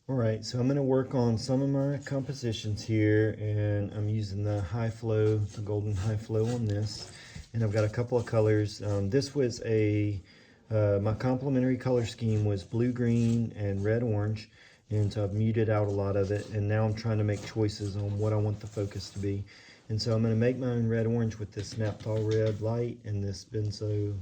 All right, so I'm going to work on some of my compositions here, and I'm using the high flow, the golden high flow on this. And I've got a couple of colors. This was my complementary color scheme was blue, green, and red, orange. And so I've muted out a lot of it, and now I'm trying to make choices on what I want the focus to be. And so I'm going to make my own red orange with this naphthol red light and this benzo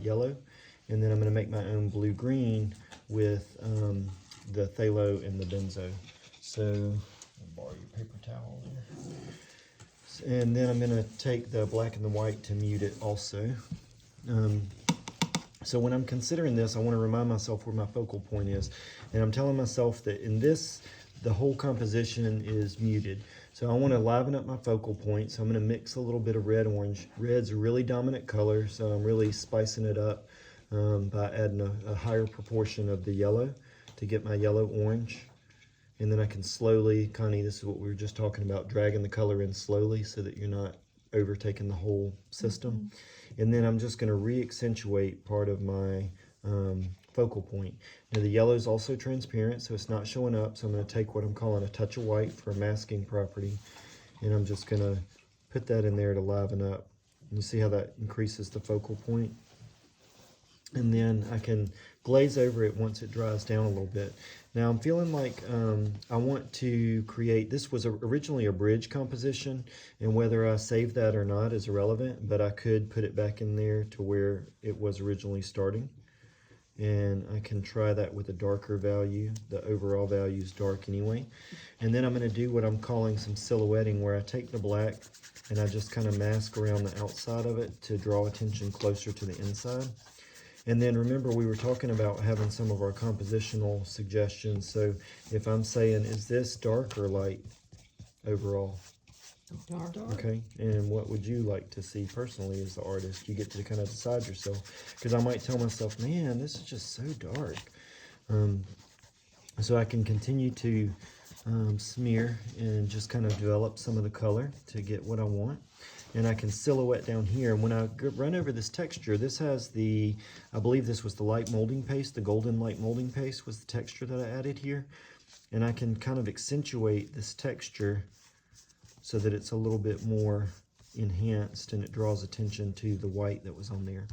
yellow. And then I'm going to make my own blue green with the phthalo and the benzo. So I'll borrow your paper towel there. And then I'm going to take the black and the white to mute it also. So when I'm considering this, I want to remind myself where my focal point is. And I'm telling myself that in this, the whole composition is muted. So I want to liven up my focal point. So I'm going to mix a little bit of red orange. Red's a really dominant color, so I'm really spicing it up by adding a higher proportion of the yellow to get my yellow orange. And then I can slowly, Connie, this is what we were just talking about, dragging the color in slowly so that you're not overtaking the whole system. And then I'm just going to re-accentuate part of my focal point. Now the yellow is also transparent, so it's not showing up, so I'm going to take what I'm calling a touch of white for a masking property, and I'm just going to put that in there to liven up. And you see how that increases the focal point? And then I can glaze over it once it dries down a little bit. Now I'm feeling like I want to create, this was originally a bridge composition, and whether I save that or not is irrelevant, but I could put it back in there to where it was originally starting. And I can try that with a darker value. The overall value is dark anyway. And then I'm going to do what I'm calling some silhouetting, where I take the black and I just kind of mask around the outside of it to draw attention closer to the inside. And then remember, we were talking about having some of our compositional suggestions. So if I'm saying, is this dark or light overall? Dark. Okay, and what would you like to see personally as the artist? You get to kind of decide yourself, because I might tell myself, man, this is just so dark. So I can continue to smear and just kind of develop some of the color to get what I want. And I can silhouette down here. And when I run over this texture, this has I believe this was the light molding paste, the golden light molding paste was the texture that I added here. And I can kind of accentuate this texture so that it's a little bit more enhanced and it draws attention to the white that was on there.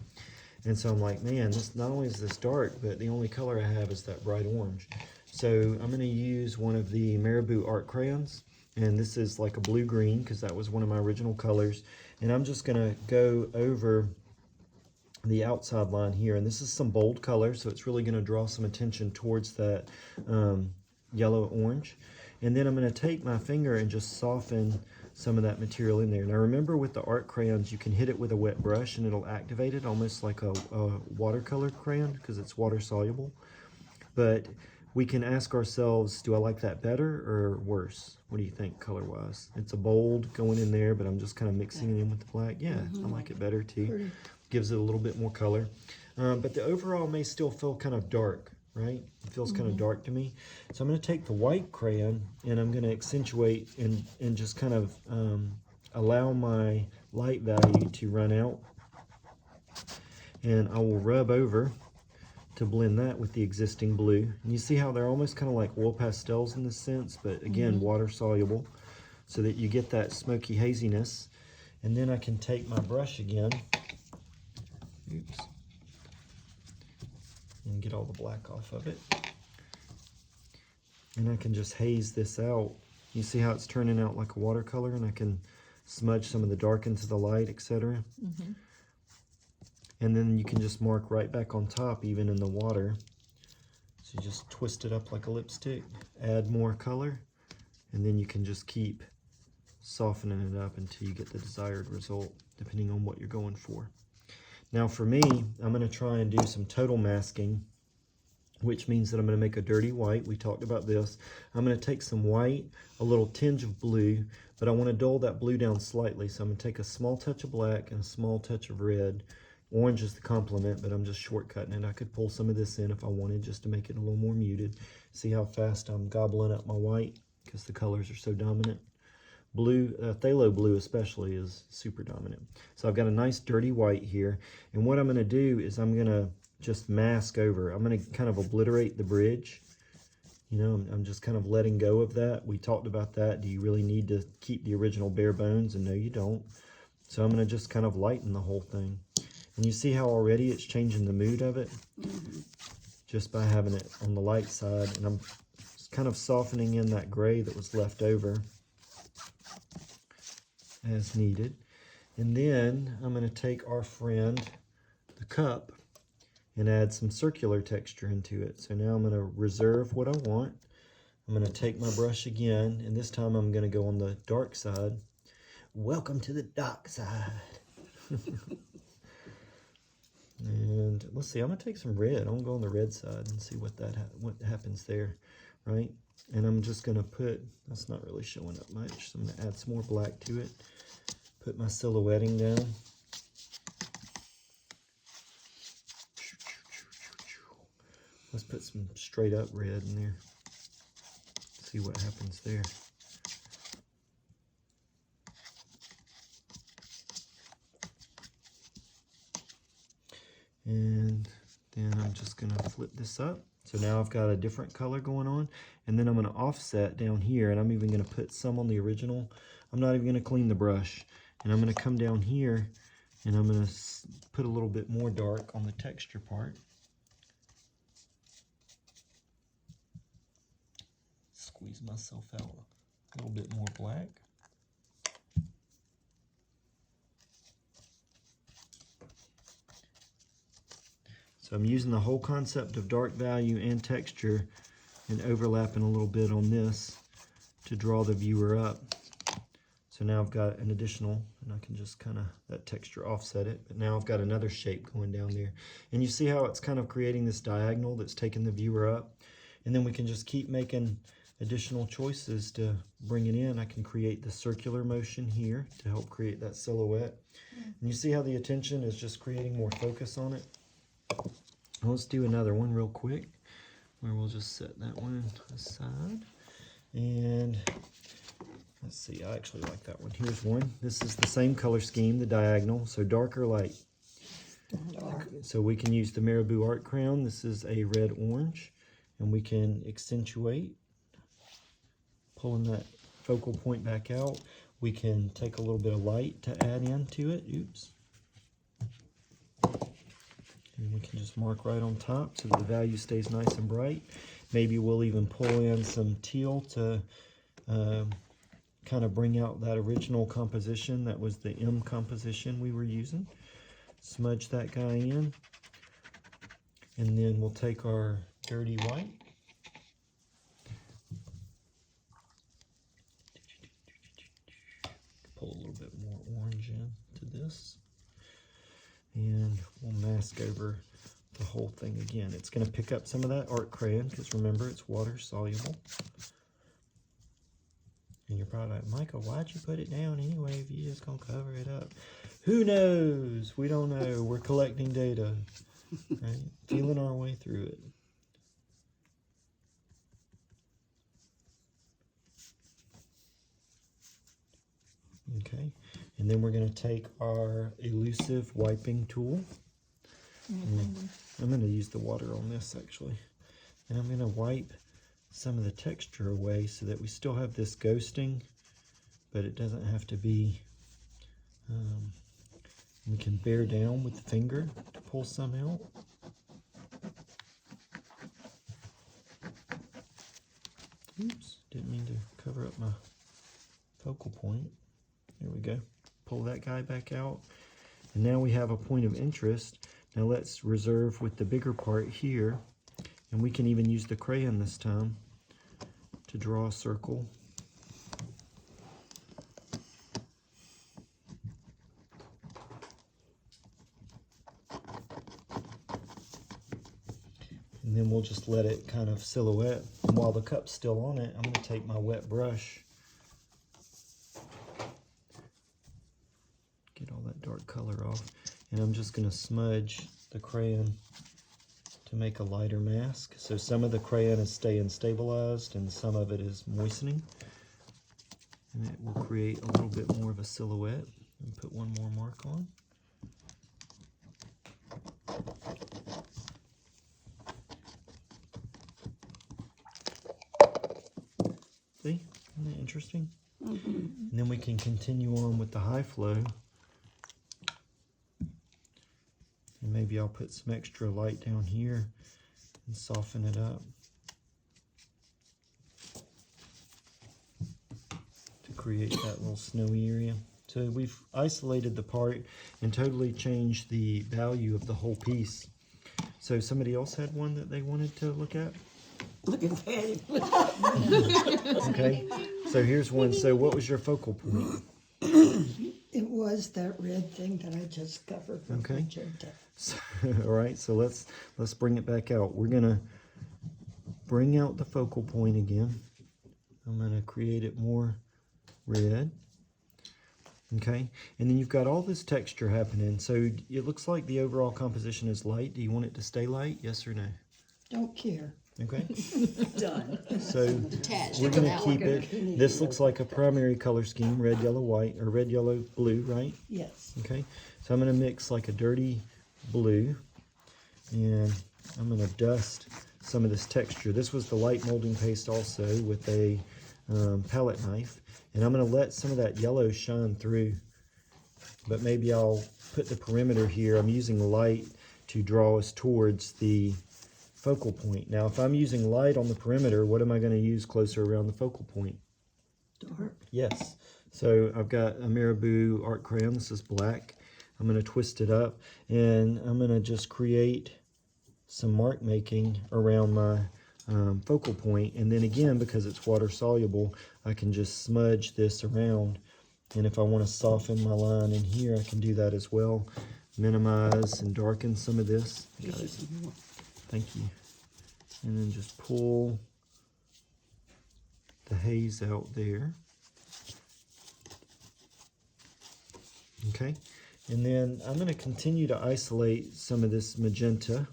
And so I'm like, man, this not only is this dark, but the only color I have is that bright orange. So I'm going to use one of the Marabu Art Crayons. And this is like a blue-green, because that was one of my original colors. And I'm just going to go over the outside line here. And this is some bold color, so it's really going to draw some attention towards that yellow-orange. And then I'm going to take my finger and just soften some of that material in there. Now remember, with the art crayons, you can hit it with a wet brush and it'll activate it almost like a watercolor crayon, because it's water soluble. But we can ask ourselves, do I like that better or worse? What do you think color-wise? It's a bold going in there, but I'm just kind of mixing it in with the black. Yeah, I like it better too. Pretty. Gives it a little bit more color. But the overall may still feel kind of dark, right? It feels kind of dark to me. So I'm going to take the white crayon and I'm going to accentuate and just kind of allow my light value to run out. And I will rub over to blend that with the existing blue. And you see how they're almost kind of like oil pastels in this sense, but again, water soluble, so that you get that smoky haziness. And then I can take my brush again, oops, and get all the black off of it. And I can just haze this out. You see how it's turning out like a watercolor, and I can smudge some of the dark into the light, etc. And then you can just mark right back on top, even in the water. So you just twist it up like a lipstick, add more color, and then you can just keep softening it up until you get the desired result, depending on what you're going for. Now for me, I'm going to try and do some total masking, which means that I'm going to make a dirty white. We talked about this. I'm going to take some white, a little tinge of blue, but I want to dull that blue down slightly. So I'm going to take a small touch of black and a small touch of red. Orange is the complement, but I'm just shortcutting it. I could pull some of this in if I wanted, just to make it a little more muted. See how fast I'm gobbling up my white, because the colors are so dominant. Blue, phthalo blue especially, is super dominant. So I've got a nice dirty white here. And what I'm going to do is I'm going to just mask over. I'm going to kind of obliterate the bridge You know, I'm just kind of letting go of that. We talked about that. Do you really need to keep the original bare bones? And no, you don't. So I'm going to just kind of lighten the whole thing. And you see how already it's changing the mood of it? Just by having it on the light side. And I'm kind of softening in that gray that was left over as needed. And then I'm going to take our friend, the cup, and add some circular texture into it. So now I'm going to reserve what I want. I'm going to take my brush again, and this time I'm going to go on the dark side. Welcome to the dark side. And let's see, I'm going to take some red. I'm going to go on the red side and see what happens there, right? And I'm just going to put, that's not really showing up much, so I'm going to add some more black to it. Put my silhouetting down. Let's put some straight up red in there. See what happens there. And then I'm just going to flip this up. So now I've got a different color going on. And then I'm going to offset down here, and I'm even going to put some on the original. I'm not even going to clean the brush. And I'm going to come down here, and I'm going to put a little bit more dark on the texture part. Squeeze myself out a little bit more black. So I'm using the whole concept of dark value and texture and overlapping a little bit on this to draw the viewer up. So now I've got an additional, and I can just kind of, that texture offset it, but now I've got another shape going down there. And you see how it's kind of creating this diagonal that's taking the viewer up? And then we can just keep making additional choices to bring it in. I can create the circular motion here to help create that silhouette. And you see how the attention is just creating more focus on it? Let's do another one real quick where we'll just set that one aside. And let's see, I actually like that one. Here's one. This is the same color scheme, the diagonal, so dark or light. Dark. So we can use the Marabu Art Crayon. This is a red-orange, and we can accentuate, pulling that focal point back out. We can take a little bit of light to add into it. Oops. And we can just mark right on top so that the value stays nice and bright. Maybe we'll even pull in some teal to kind of bring out that original composition. That was the M composition we were using. Smudge that guy in. And then we'll take our dirty white. Pull a little bit more orange into this. And we'll mask over the whole thing again. It's going to pick up some of that art crayon because remember, it's water soluble. And you're probably like, Micah, why'd you put it down anyway if you're just going to cover it up? Who knows? We don't know. We're collecting data, right? Feeling our way through it. Okay, and then we're going to take our elusive wiping tool. I'm going to use the water on this actually. And I'm going to wipe some of the texture away so that we still have this ghosting, but it doesn't have to be, we can bear down with the finger to pull some out. Oops, didn't mean to cover up my focal point. There we go. Pull that guy back out. And now we have a point of interest. Now let's reserve with the bigger part here. And we can even use the crayon this time to draw a circle. And then we'll just let it kind of silhouette. And while the cup's still on it, I'm going to take my wet brush. Get all that dark color off. And I'm just going to smudge the crayon to make a lighter mask. So some of the crayon is staying stabilized and some of it is moistening. And it will create a little bit more of a silhouette. And put one more mark on. See? Isn't that interesting? And then we can continue on with the high flow. And maybe I'll put some extra light down here and soften it up to create that little snowy area. So we've isolated the part and totally changed the value of the whole piece. So somebody else had one that they wanted to look at? Look at that. Okay, so here's one. So what was your focal point? It was that red thing that I just covered from Okay. magenta. So, all right, so let's bring it back out. We're gonna bring out the focal point again. I'm gonna create it more red. Okay, and then you've got all this texture happening. So it looks like the overall composition is light. Do you want it to stay light? Yes or no? Don't care. Okay, Done. so Detached. we're gonna Now keep we're it. This looks like a primary color scheme, red, yellow, white, or red, yellow, blue, right? Yes. Okay, so I'm gonna mix like a dirty blue, and I'm gonna dust some of this texture. This was the light molding paste also with a palette knife, and I'm gonna let some of that yellow shine through, but maybe I'll put the perimeter here. I'm using light to draw us towards the focal point. Now if I'm using light on the perimeter, what am I going to use closer around the focal point? Dark. Yes, so I've got a Marabu Art Crayon. This is black. I'm going to twist it up, and I'm going to just create some mark making around my focal point. And then again, because it's water soluble, I can just smudge this around. And if I want to soften my line in here, I can do that as well. Minimize and darken some of this. Got it. Thank you. And then just pull the haze out there. Okay. And then I'm going to continue to isolate some of this magenta.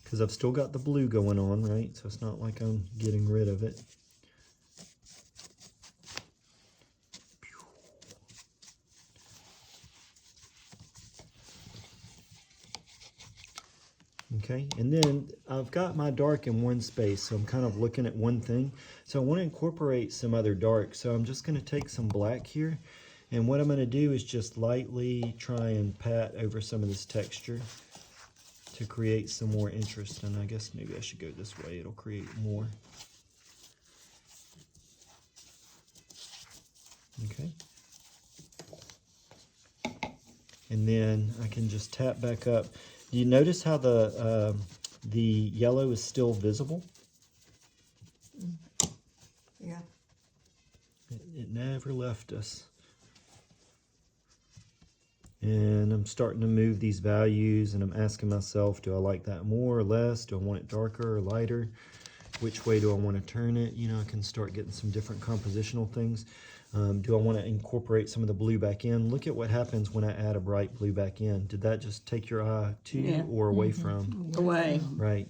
Because I've still got the blue going on, right? So it's not like I'm getting rid of it. Okay, and then I've got my dark in one space, so I'm kind of looking at one thing. So I want to incorporate some other dark. So I'm just going to take some black here, and what I'm going to do is just lightly try and pat over some of this texture to create some more interest. And I guess maybe I should go this way, it'll create more. Okay. And then I can just tap back up. Do you notice how the yellow is still visible? Yeah. It never left us. And I'm starting to move these values, and I'm asking myself, do I like that more or less? Do I want it darker or lighter? Which way do I want to turn it? You know, I can start getting some different compositional things. Do I want to incorporate some of the blue back in? Look at what happens when I add a bright blue back in. Did that just take your eye to or away from? Away. Right.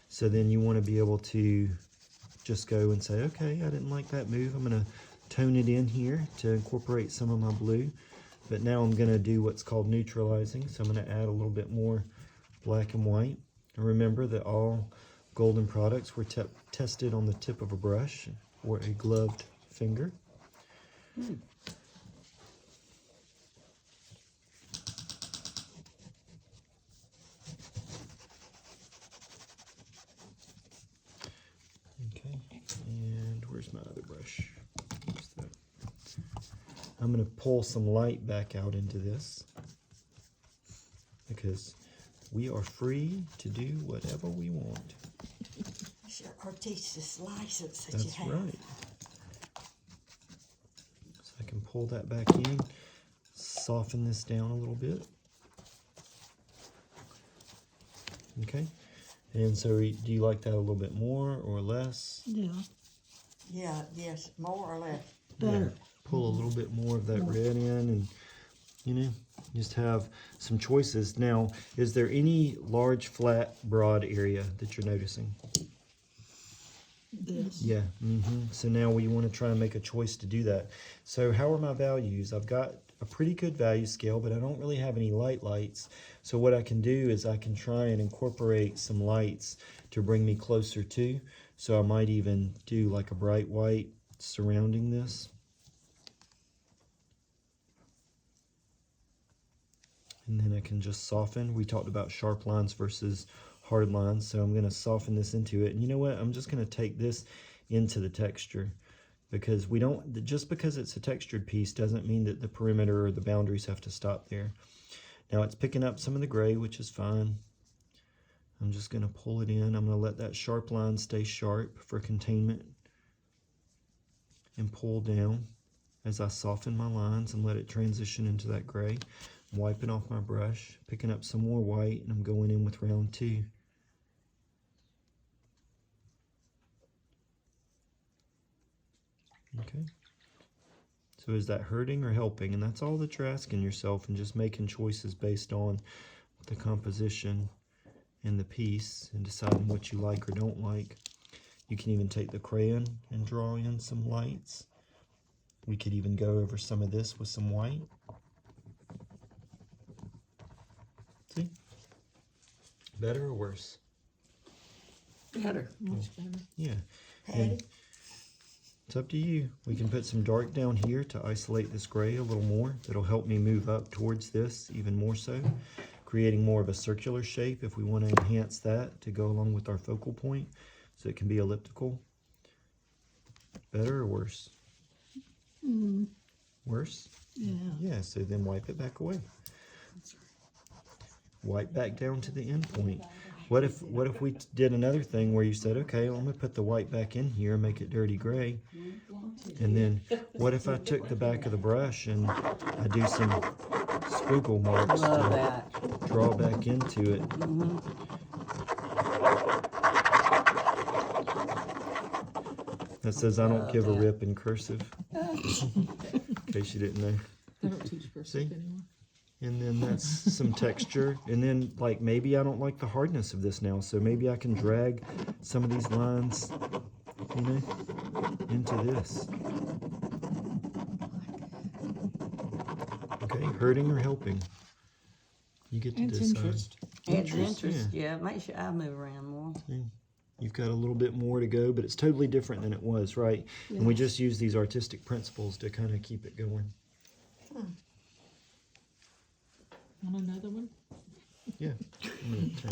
So then you want to be able to just go and say, okay, I didn't like that move. I'm going to tone it in here to incorporate some of my blue. But now I'm going to do what's called neutralizing. So I'm going to add a little bit more black and white. And remember that all golden products were tested on the tip of a brush or a gloved finger. Okay, and where's my other brush? Where's that? I'm going to pull some light back out into this because we are free to do whatever we want. It's your artistic license that That's you have. right. So I can pull that back in, soften this down a little bit. Okay, and so do you like that a little bit more or less? Yeah. Yeah, yes, more or less. Yeah. Pull a little bit more of that red in, and you know, just have some choices. Now, is there any large, flat, broad area that you're noticing? This. Yeah. So now we want to try and make a choice to do that. So how are my values? I've got a pretty good value scale, but I don't really have any lights. So what I can do is I can try and incorporate some lights to bring me closer to. So I might even do like a bright white surrounding this. And then I can just soften. We talked about sharp lines versus hard lines, so I'm going to soften this into it. And you know what? I'm just going to take this into the texture, because we don't, just because it's a textured piece doesn't mean that the perimeter or the boundaries have to stop there. Now it's picking up some of the gray, which is fine. I'm just going to pull it in. I'm going to let that sharp line stay sharp for containment and pull down as I soften my lines and let it transition into that gray. I'm wiping off my brush, picking up some more white, and I'm going in with round 2. Okay. So is that hurting or helping? And that's all that you're asking yourself, and just making choices based on the composition and the piece and deciding what you like or don't like. You can even take the crayon and draw in some lights. We could even go over some of this with some white. See? Better or worse? Better. Much better. Yeah. Patty? And it's up to you. We can put some dark down here to isolate this gray a little more. That'll help me move up towards this even more so, creating more of a circular shape if we want to enhance that to go along with our focal point, so it can be elliptical. Better or worse? Worse? Yeah. Yeah, so then wipe it back away. Wipe back down to the end point. What if we did another thing where you said, okay, I'm gonna put the white back in here, make it dirty gray, and then what if I took the back of the brush and I do some squiggle marks Love to that. draw back into it? That says I don't give a rip in cursive, in case you didn't know. I don't teach cursive See? anymore. And then that's some texture. And then, like, maybe I don't like the hardness of this now, so maybe I can drag some of these lines, you know, into this. Okay, hurting or helping? You get to It's decide. interest. It's interest, yeah. It makes your eye move around more. Yeah. You've got a little bit more to go, but it's totally different than it was, right? And we just use these artistic principles to kind of keep it going. Want another one? Yeah. I'm gonna turn